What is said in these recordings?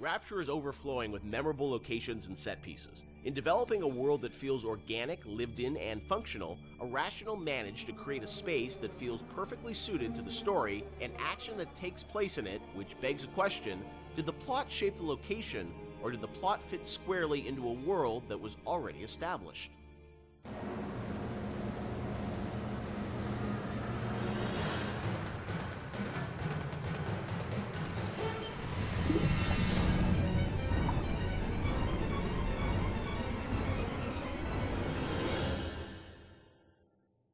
Rapture is overflowing with memorable locations and set pieces. In developing a world that feels organic, lived in, and functional, Irrational managed to create a space that feels perfectly suited to the story and action that takes place in it, which begs a question: did the plot shape the location, or did the plot fit squarely into a world that was already established?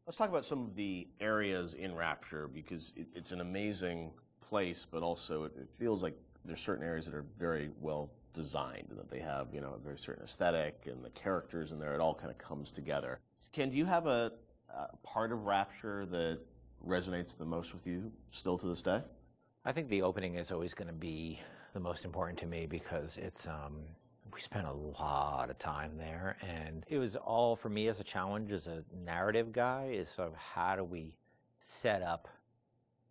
Let's talk about some of the areas in Rapture, because it's an amazing place, but also it feels like there's certain areas that are very well designed, and that they have, a very certain aesthetic, and the characters in there, it all kind of comes together. Ken, do you have a part of Rapture that resonates the most with you still to this day? I think the opening is always going to be the most important to me, because it's we spent a lot of time there, and it was all, for me as a challenge, as a narrative guy, is sort of how do we set up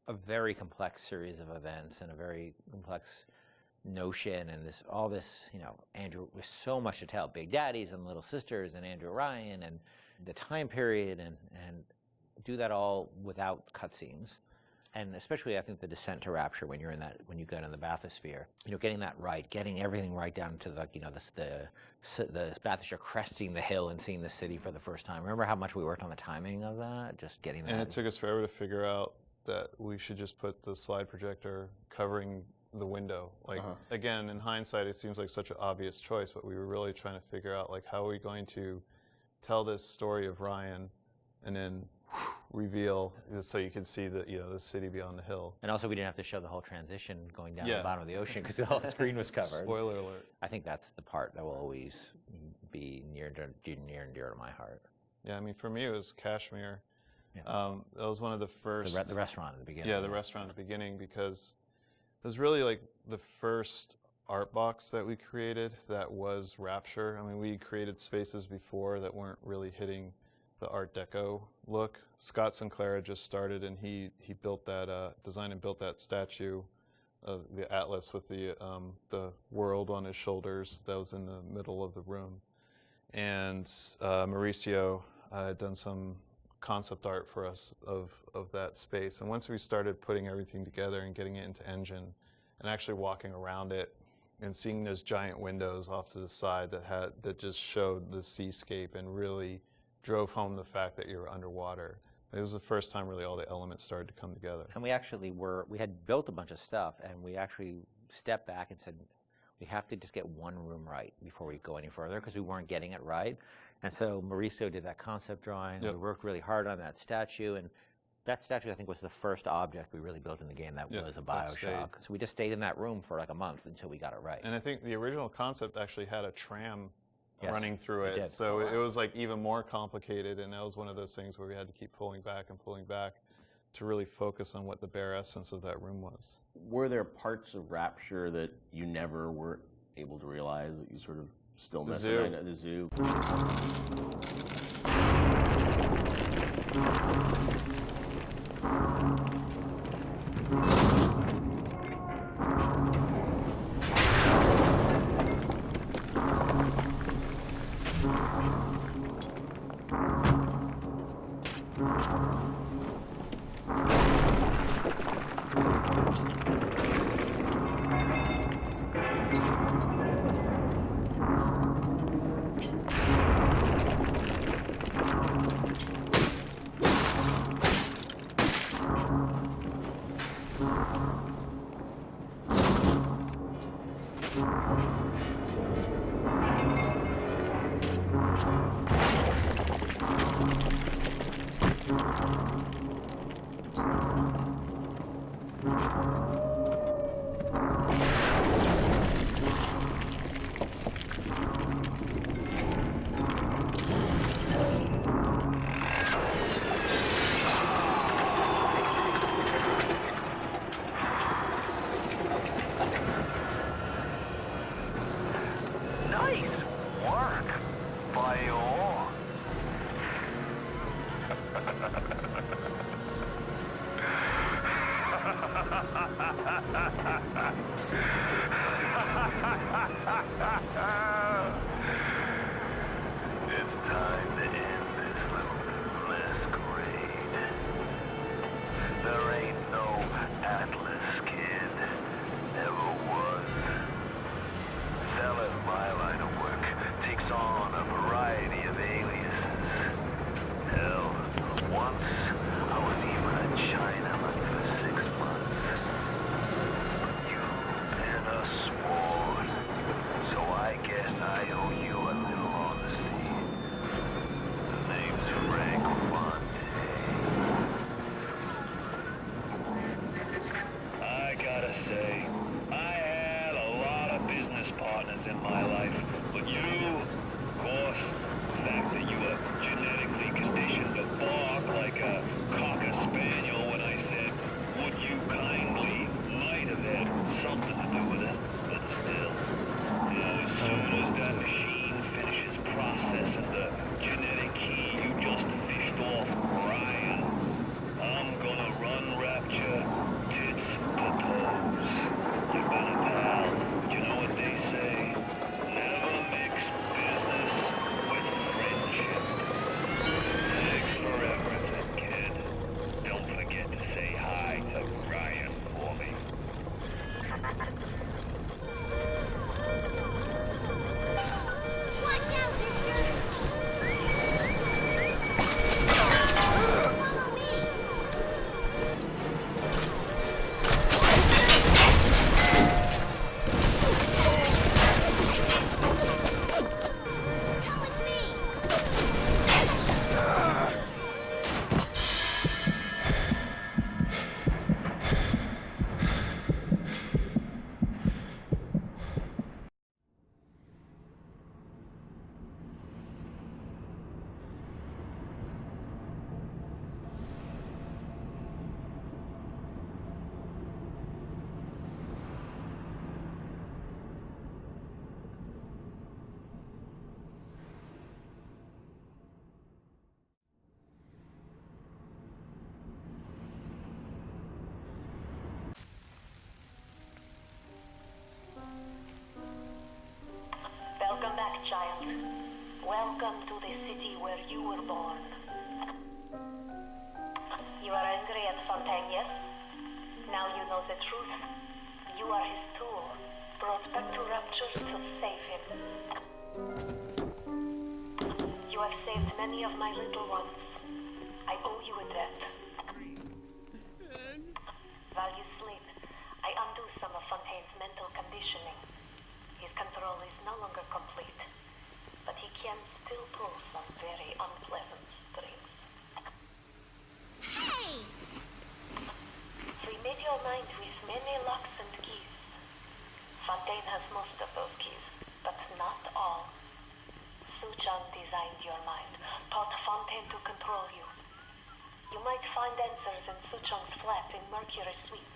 a very complex series of events and a very complex notion, and all this, Andrew, with so much to tell, Big Daddies and Little Sisters and Andrew Ryan and the time period, and do that all without cutscenes. And especially, I think, the descent to Rapture, when you get in the bathysphere, getting that right, getting everything right down to the bathysphere, cresting the hill and seeing the city for the first time. Remember how much we worked on the timing of that, just getting that. And it took us forever to figure out that we should just put the slide projector covering the window. Again, in hindsight, it seems like such an obvious choice, but we were really trying to figure out, how are we going to tell this story of Ryan, and then reveal, so you can see the city beyond the hill. And also, we didn't have to show the whole transition going down to the bottom of the ocean, because the whole screen was covered. Spoiler alert. I think that's the part that will always be near and dear to my heart. Yeah, I mean, for me, it was Kashmir. Yeah. That was one of the first... The restaurant at the beginning. Yeah, the restaurant at the beginning, because it was really the first art box that we created that was Rapture. I mean, we created spaces before that weren't really hitting the Art Deco look. Scott Sinclair had just started, and he built that, designed and built that statue of the Atlas with the world on his shoulders that was in the middle of the room. And Mauricio had done some concept art for us of that space. And once we started putting everything together and getting it into Engine, and actually walking around it and seeing those giant windows off to the side that just showed the seascape and really drove home the fact that you were underwater. It was the first time really all the elements started to come together. And we actually we had built a bunch of stuff, and we actually stepped back and said, we have to just get one room right before we go any further, because we weren't getting it right. And so Mauricio did that concept drawing. Yep. We worked really hard on that statue, and that statue, I think, was the first object we really built in the game that was a BioShock. So we just stayed in that room for a month until we got it right. And I think the original concept actually had a tram running through it. So it was even more complicated, and that was one of those things where we had to keep pulling back to really focus on what the bare essence of that room was. Were there parts of Rapture that you never were able to realize, that you sort of still miss? The zoo. It's time to end this little masquerade. There ain't no Atlas kid, never was. Selling my line of work takes on a variety of aliases. Hell, once I was even a Chinaman for 6 months. But you've been a sport, so I guess I owe you a little honesty. The name's Frank Fonte. I gotta say, I had a lot of business partners in my life, but you, of course, the fact that you were genetically conditioned to bark like a cocker spaniel when I said, would you kindly, might have had something to do with it, but still. You know, as soon as that machine finishes processing the genetic key you just fished off Ryan, I'm gonna run Rapture, tits to toes. You've been a pal, but you know what they say? Never mix business with friendship. Thanks for everything, kid. Don't forget to say hi to Ryan for me. Watch out, mister! Follow me! Come with me! Welcome back, child. Welcome to the city where you were born. You are angry at Fontaine, yes? Now you know the truth. You are his tool, brought back to Rapture to save him. You have saved many of my little ones. I owe you a debt. While you sleep, I undo some of Fontaine's mental conditioning. His control is no longer complete, but he can still pull some very unpleasant strings. Hey! We made your mind with many locks and keys. Fontaine has most of those keys, but not all. Suchong designed your mind, taught Fontaine to control you. You might find answers in Suchong's flat in Mercury Suites.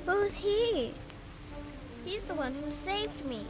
Who's he? He's the one who saved me.